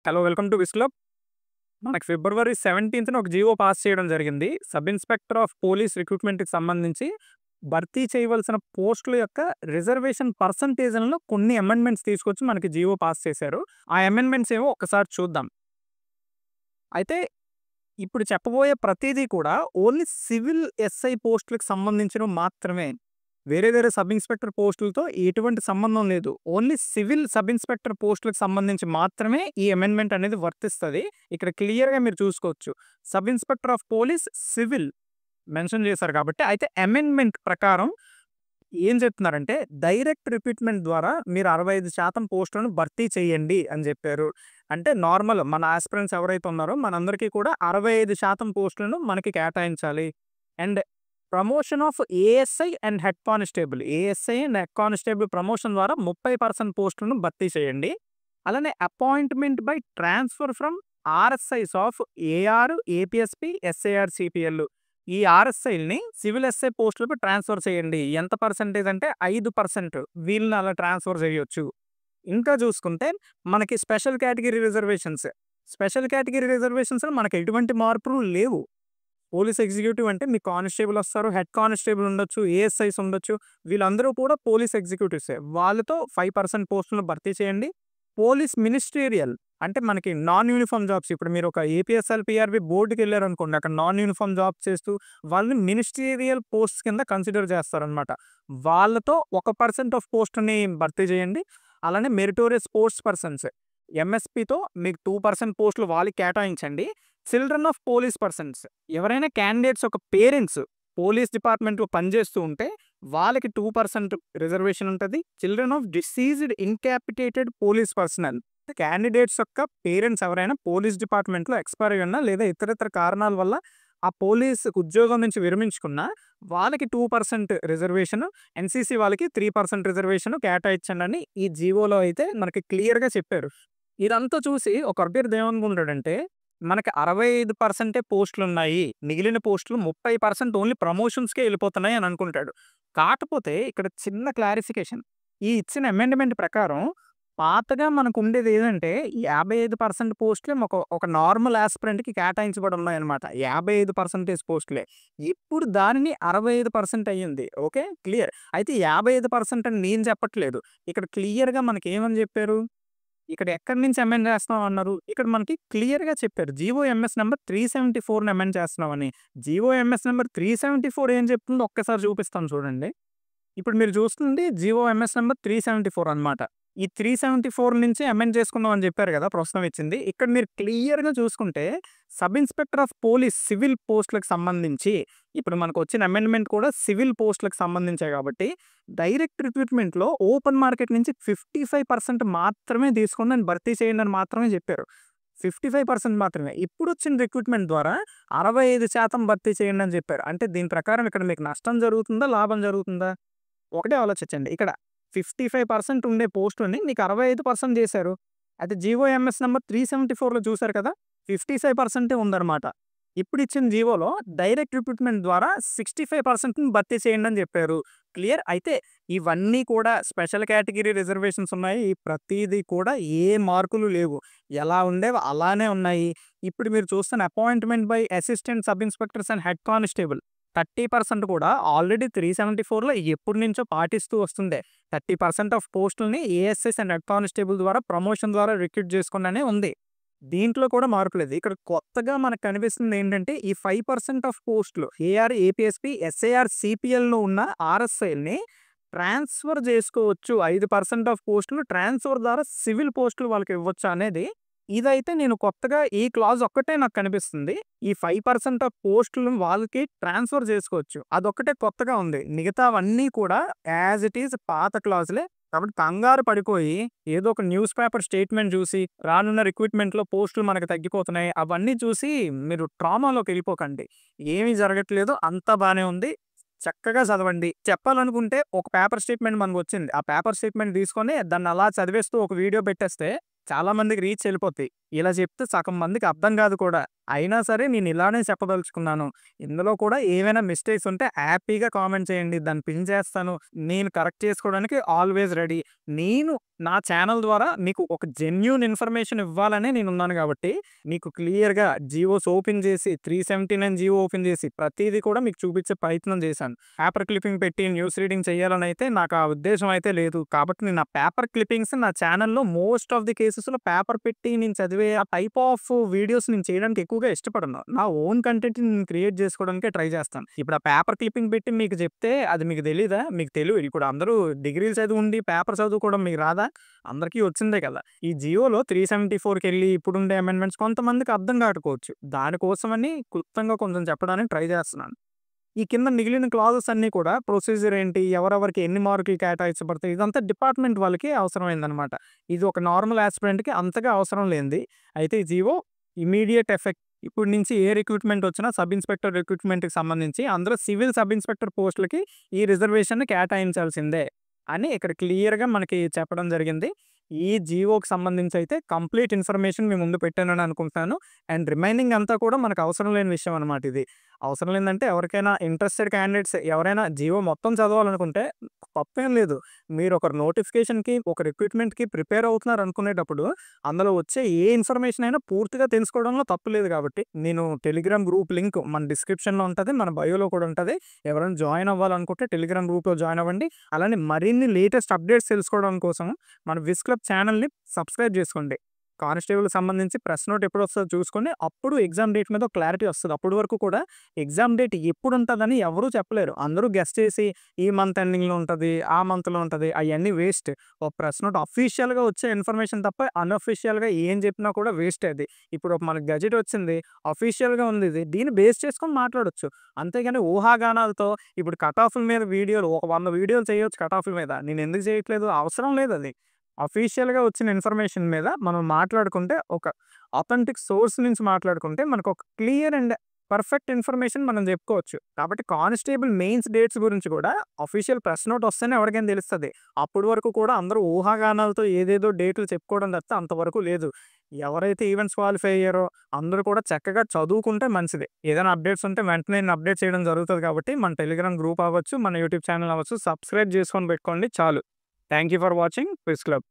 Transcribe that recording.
Hello welcome to విస్లబ్. మనకి ఫిబ్రవరి 17న ఒక GO pass చేయడం జరిగింది. సబ్ ఇన్స్పెక్టర్ ఆఫ్ పోలీస్ రిక్రూట్మెంట్‌కి సంబంధించి భర్తీ చేయవలసిన పోస్టుల యొక్క రిజర్వేషన్ పర్సెంటేజ్‌లలో కొన్ని అమెండ్మెంట్స్ తీసుకొచ్చి మనకి జీవో పాస్ చేశారు. ఆ అమెండ్మెంట్స్ ఏవో ఒక్కసారి చూద్దాం. అయితే ఇప్పుడు చెప్పబోయే ప్రతీదీ కూడా ఓన్లీ సివిల్ ఎస్ఐ పోస్టులకు సంబంధించినవి మాత్రమే. వేరే సబ్ ఇన్స్పెక్టర్ పోస్టులతో ఎటువంటి సంబంధం లేదు. ఓన్లీ సివిల్ సబ్ ఇన్స్పెక్టర్ పోస్టులకు సంబంధించి మాత్రమే ఈ అమెండ్మెంట్ అనేది వర్తిస్తది. ఇక్కడ క్లియర్‌గా మీరు చూసుకోవచ్చు. Sub inspector of police civil mention చేశారు కాబట్టి, అయితే అమెండ్మెంట్ ప్రకారం ఏం చెప్తున్నారంటే డైరెక్ట్ రిక్రూట్మెంట్ ద్వారా మీరు 65% పోస్టులను భర్తీ చేయండి అని చెప్పారు. అంటే నార్మల్ మన ఆస్పిరెంట్స్ ఎవరైతే ఉన్నారో మనందరికీ కూడా 65% పోస్టులను మనకి కేటాయించాలి. And promotion of ASI and head constable, ASI and head constable promotion ద్వారా 30% పోస్టులను భర్తీ చేయండి. అలానే appointment by transfer from RSIs of AR, APSP, SIR, CPL, ఈ ఆర్ఎస్ఐల్ని సివిల్ ఎస్ఐ పోస్టులకు ట్రాన్స్ఫర్ చేయండి. ఎంత పర్సెంటేజ్ అంటే 5% వీళ్ళని అలా ట్రాన్స్ఫర్ చేయొచ్చు. ఇంకా చూసుకుంటే మనకి స్పెషల్ కేటగిరీ రిజర్వేషన్స్‌లో మనకి ఎటువంటి మార్పులు లేవు. పోలీస్ ఎగ్జిక్యూటివ్ అంటే మీ కానిస్టేబుల్ వస్తారు, హెడ్ కానిస్టేబుల్ ఉండొచ్చు, ఏఎస్ఐస్ ఉండొచ్చు. వీళ్ళందరూ కూడా పోలీస్ ఎగ్జిక్యూటివ్సే. వాళ్ళతో 5% పోస్టులను భర్తీ చేయండి. పోలీస్ మినిస్టీరియల్ అంటే మనకి నాన్ యూనిఫామ్ జాబ్స్, ఇప్పుడు మీరు ఒక ఏపీఎస్ఎల్, పీఆర్బీ బోర్డుకి వెళ్ళారనుకోండి, అక్కడ నాన్ యూనిఫామ్ జాబ్ చేస్తూ వాళ్ళని మినిస్టీరియల్ పోస్ట్స్ కింద కన్సిడర్ చేస్తారనమాట. వాళ్ళతో 1% ఆఫ్ పోస్ట్‌ని భర్తీ చేయండి. అలానే మెరిటోరియస్ పోస్ట్ పర్సన్స్ ఎంఎస్పీతో మీకు 2% పోస్టులు వాళ్ళకి కేటాయించండి. చిల్డ్రన్ ఆఫ్ పోలీస్ పర్సన్స్ ఎవరైనా క్యాండిడేట్స్ ఒక పేరెంట్స్ పోలీస్ డిపార్ట్మెంట్లో పనిచేస్తూ ఉంటే వాళ్ళకి 2% రిజర్వేషన్ ఉంటుంది. Children of deceased incapacitated police personnel, candidates యొక్క పేరెంట్స్ ఎవరైనా పోలీస్ డిపార్ట్మెంట్లో ఎక్స్పైర్ అయి ఉన్నా లేదా ఇతరత్ర కారణాల వల్ల ఆ పోలీస్ ఉద్యోగం నుంచి విరమించుకున్నా వాళ్ళకి 2% రిజర్వేషన్, ఎన్సీసీ వాళ్ళకి 3% రిజర్వేషన్ కేటాయించండి అని ఈ జీవోలో అయితే మనకి క్లియర్‌గా చెప్పారు. ఇదంతా చూసి ఒక అభ్యర్థి ఏమనుకుంటాడంటే మనకి 65% పోస్టులు ఉన్నాయి, మిగిలిన పోస్టులు 30% ఓన్లీ ప్రమోషన్స్‌కే వెళ్ళిపోతున్నాయి అని అనుకుంటాడు. కాకపోతే ఇక్కడ చిన్న క్లారిఫికేషన్. ఈ ఇచ్చిన అమెండ్మెంట్ ప్రకారం పాతగా మనకు ఉండేది ఏదంటే 55% పోస్టులే ఒక నార్మల్ ఆస్పిరెంట్‌కి కేటాయించబడి ఉన్నాయన్నమాట. 55% పోస్టులే. ఇప్పుడు దానిని 65% అయ్యింది. Okay, clear. అయితే 55% అని నేను చెప్పట్లేదు. ఇక్కడ క్లియర్‌గా మనకి ఏమని చెప్పారు, ఇక్కడ ఎక్కడి నుంచి అమెండ్ చేస్తున్నాం అన్నారు. ఇక్కడ మనకి క్లియర్‌గా చెప్పారు. జీవోఎంఎస్ నంబర్ 374ని అమెండ్ చేస్తున్నామని. జీవోఎంఎస్ నంబర్ 374 ఏం చెప్తుందో ఒక్కసారి చూపిస్తాను చూడండి. ఇప్పుడు మీరు చూస్తుంది జీవోఎంఎస్ నంబర్ 374 అనమాట. ఈ 374 నుంచి అమెండ్ చేసుకుందాం అని చెప్పారు కదా ప్రస్తుతం ఇచ్చింది. ఇక్కడ మీరు క్లియర్‌గా చూసుకుంటే sub inspector of police civil పోస్టులకు సంబంధించి ఇప్పుడు మనకు వచ్చిన అమెండ్మెంట్ కూడా సివిల్ పోస్టులకు సంబంధించే కాబట్టి డైరెక్ట్ రిక్రూట్మెంట్‌లో ఓపెన్ మార్కెట్ నుంచి 55% మాత్రమే తీసుకొని దాన్ని భర్తీ చేయండి అని మాత్రమే చెప్పారు. 55% మాత్రమే. ఇప్పుడు వచ్చిన రిక్రూట్మెంట్ ద్వారా 65% భర్తీ చేయండి అని చెప్పారు. అంటే దీని ప్రకారం ఇక్కడ మీకు నష్టం జరుగుతుందా, లాభం జరుగుతుందా? ఒకటే ఆలోచించండి. ఇక్కడ 55% ఉండే పోస్టుని మీకు 65% చేశారు. అయితే జీవోఎంఎస్ నంబర్ 374లో చూసారు కదా, 55% ఉందన్నమాట. ఇప్పుడు ఇచ్చిన జీవోలో డైరెక్ట్ రిక్రూట్మెంట్ ద్వారా 65%ని భర్తీ చేయండి అని చెప్పారు. క్లియర్. అయితే ఇవన్నీ కూడా స్పెషల్ కేటగిరీ రిజర్వేషన్స్ ఉన్నాయి. ఈ ప్రతీది కూడా ఏ మార్కులు లేవు. ఎలా ఉండేవి అలానే ఉన్నాయి. ఇప్పుడు మీరు చూస్తున్న appointment by assistant sub inspectors and head constable 30% కూడా ఆల్రెడీ 374లో ఎప్పటి నుంచో పాటిస్తూ వస్తుండే. 30% ఆఫ్ పోస్టుల్ని ఏఎస్ఎస్ అండ్ హెడ్ కానిస్టేబుల్ ద్వారా ప్రమోషన్ ద్వారా రిక్రూట్ చేసుకున్నానే ఉంది. దీంట్లో కూడా మార్పు లేదు. ఇక్కడ కొత్తగా మనకు కనిపిస్తుంది ఏంటంటే ఈ 5% ఆఫ్ పోస్టులు ఏఆర్, ఏపీఎస్పీ, ఎస్ఐఆర్, సిపిఎల్‌లో ఉన్న ఆర్ఎస్ఐల్ని ట్రాన్స్ఫర్ చేసుకోవచ్చు. 5% ఆఫ్ పోస్టులు ట్రాన్స్ఫర్ ద్వారా సివిల్ పోస్టులు వాళ్ళకి ఇవ్వచ్చు అనేది ఇదైతే నేను కొత్తగా ఈ క్లాజ్ ఒక్కటే నాకు కనిపిస్తుంది. ఈ 5% ఆఫ్ పోస్టులను వాళ్ళకి ట్రాన్స్ఫర్ చేసుకోవచ్చు. అదొక్కటే కొత్తగా ఉంది. మిగతావన్నీ కూడా యాజ్ ఇట్ ఈజ్ పాత క్లాజులే. కాబట్టి కంగారు పడిపోయి ఏదో ఒక న్యూస్ పేపర్ స్టేట్మెంట్ చూసి రానున్న రిక్రూట్మెంట్‌లో పోస్టులు మనకు తగ్గిపోతున్నాయి అవన్నీ చూసి మీరు ట్రామాలోకి వెళ్ళిపోకండి. ఏమీ జరగట్లేదు. అంతా బానే ఉంది. చక్కగా చదవండి. చెప్పాలనుకుంటే ఒక పేపర్ స్టేట్మెంట్ మనకొచ్చింది. ఆ పేపర్ స్టేట్మెంట్ తీసుకొని దాన్ని అలా చదివేస్తూ ఒక వీడియో పెట్టేస్తే చాలా మందికి రీచ్ వెళ్ళిపోతాయి. ఇలా చెప్తే సగం మందికి అర్థం కాదు కూడా. అయినా సరే నేను ఇలానే చెప్పదలుచుకున్నాను. ఇందులో కూడా ఏవైనా మిస్టేక్స్ ఉంటే హ్యాపీగా కామెంట్ చేయండి. దాన్ని పిన్ చేస్తాను. నేను కరెక్ట్ చేసుకోవడానికి ఆల్‌వేస్ రెడీ. నేను నా ఛానెల్ ద్వారా మీకు ఒక జెన్యూన్ ఇన్ఫర్మేషన్ ఇవ్వాలనే నేనున్నాను గాబట్టి, మీకు క్లియర్‌గా జియోస్ ఓపెన్ చేసి 379 జియో ఓపెన్ చేసి ప్రతీది కూడా మీకు చూపించే ప్రయత్నం చేశాను. పేపర్ క్లిప్పింగ్ పెట్టి న్యూస్ రీడింగ్ చేయాలనైతే నాకు ఆ ఉద్దేశ్యం అయితే లేదు. కాబట్టి నేను ఆ పేపర్ క్లిప్పింగ్స్ నా ఛానెల్‌లో మోస్ట్ ఆఫ్ ది కేసెస్‌లో పేపర్ పెట్టి నేను చదివే ఆ టైప్ ఆఫ్ వీడియోస్ నేను చేయడానికి ఎక్కువగా ఇష్టపడను. నా ఓన్ కంటెంట్‌ని నేను క్రియేట్ చేసుకోవడానికే ట్రై చేస్తాను. ఇప్పుడు ఆ పేపర్ క్లిప్పింగ్ పెట్టి మీకు చెప్తే అది మీకు తెలీదా? మీకు తెలియదు. ఇప్పుడు అందరూ డిగ్రీలు చదివి ఉండి పేపర్ చదువుకోవడం మీకు రాదా? అందరికీ వచ్చిందే కదా! ఈ జియోలో 374కెళ్ళి ఇప్పుడుండే అమెండ్మెంట్స్ కొంతమందికి అర్థం కాకపోవచ్చు. దానికోసమని క్లుప్తంగా కొంచెం చెప్పడానికి ట్రై చేస్తున్నాను. ఈ కింద మిగిలిన క్లాజెస్ అన్నీ కూడా ప్రొసీజర్ ఏంటి? ఎవరెవరికి ఎన్ని మార్కులు కేటాయించబడతాయి? ఇదంతా డిపార్ట్‌మెంట్ వాళ్ళకి అవసరమైందనమాట. ఇది ఒక నార్మల్ యాస్పిరెంట్‌కి అంతగా అవసరం లేనిది. అయితే ఈ జీవో ఇమ్మీడియేట్ ఎఫెక్ట్ ఇప్పటి నుంచి ఏ రిక్రూట్‌మెంట్ వచ్చినా సబ్ ఇన్స్‌పెక్టర్ రిక్రూట్‌మెంట్‌కి సంబంధించి అందులో సివిల్ సబ్ ఇన్స్‌పెక్టర్ పోస్ట్‌లకి ఈ రిజర్వేషన్‌ని కేటాయించాల్సిందే అని ఇక్కడ క్లియర్‌గా మనకి చెప్పడం జరిగింది. ఈ జీవోకి సంబంధించి అయితే కంప్లీట్ ఇన్ఫర్మేషన్ మీ ముందు పెట్టానని అనుకుంటున్నాను. అండ్ రిమైనింగ్ అంతా కూడా మనకు అవసరం లేని విషయం అనమాట ఇది. అవసరం లేదంటే ఎవరికైనా ఇంట్రెస్టెడ్ క్యాండిడేట్స్ ఎవరైనా జీవో మొత్తం చదవాలనుకుంటే తప్పేం లేదు. మీరు ఒక నోటిఫికేషన్‌కి, ఒక రిక్రూట్‌మెంట్‌కి ప్రిపేర్ అవుతున్నారు అనుకునేటప్పుడు అందులో వచ్చే ఏ ఇన్ఫర్మేషన్ అయినా పూర్తిగా తెలుసుకోవడంలో తప్పు లేదు కాబట్టి, నేను టెలిగ్రామ్ గ్రూప్ లింక్ మన డిస్క్రిప్షన్‌లో ఉంటది. మన బయోలో కూడా ఉంటది. ఎవరైనా జాయిన్ అవ్వాలనుకుంటే టెలిగ్రామ్ గ్రూప్‌లో జాయిన్ అవ్వండి. అలానే మరిన్ని లేటెస్ట్ అప్డేట్స్ తెలుసుకోవడం కోసం మన విజ్ క్లబ్ ఛానెల్‌ని సబ్స్క్రైబ్ చేసుకోండి. కానిస్టేబుల్‌కి సంబంధించి ప్రెస్ నోట్ ఎప్పుడొస్తదో చూసుకొని అప్పుడు ఎగ్జామ్ డేట్ మీద ఒక క్లారిటీ వస్తది. అప్పటి వరకు కూడా ఎగ్జామ్ డేట్ ఎప్పుడుంటదని ఎవరు చెప్పలేరు. అందరూ గెస్ చేసి ఈ మంత్ ఎండింగ్‌లో ఉంటది, ఆ మంత్‌లో ఉంటది అయన్నీ వేస్ట్. ఒక ప్రెస్ నోట్ అఫీషియల్‌గా వచ్చే ఇన్ఫర్మేషన్ తప్ప అన్‌అఫీషియల్‌గా ఏం చెప్పినా కూడా వేస్టే అది. ఇప్పుడు మనకు గజెట్ వచ్చింది. అఫీషియల్‌గా ఉంది ఇది. దీన్ని బేస్ చేసుకొని మాట్లాడొచ్చు. అంతేగాని ఊహాగానాలతో ఇప్పుడు కట్ ఆఫ్‌ల మీద వీడియోలు ఒక 100 వీడియోలు చేయొచ్చు కట్ ఆఫ్‌ల మీద. నేనెందుకు చేయట్లేదు? అవసరం లేదది. అఫీషియల్‌గా వచ్చిన ఇన్ఫర్మేషన్ మీద మనం మాట్లాడుకుంటే ఒక అథెంటిక్ సోర్స్ నుంచి మాట్లాడుకుంటే మనకొక క్లియర్ అండ్ పర్ఫెక్ట్ ఇన్ఫర్మేషన్ మనం చెప్పుకోవచ్చు. కాబట్టి కానిస్టేబుల్ మెయిన్స్ డేట్స్ గురించి కూడా అఫీషియల్ ప్రెస్ నోట్ వస్తేనే ఎవరికైనా తెలుస్తది. అప్పటి వరకు కూడా అందరూ ఊహాగానాలతో ఏదేదో డేట్లు చెప్పుకోవడం తప్పితే అంతవరకు లేదు. ఎవరైతే ఈవెంట్స్ క్వాలిఫై అయ్యారో అందరూ కూడా చక్కగా చదువుకుంటే మంచిది. ఏదైనా అప్డేట్స్ ఉంటే వెంటనే నేను అప్డేట్ చేయడం జరుగుతది కాబట్టి మన టెలిగ్రామ్ గ్రూప్ అవ్వచ్చు, మన యూట్యూబ్ ఛానెల్ అవ్వచ్చు సబ్స్క్రైబ్ చేసుకొని పెట్టుకోండి చాలు. Thank you for watching quiz club.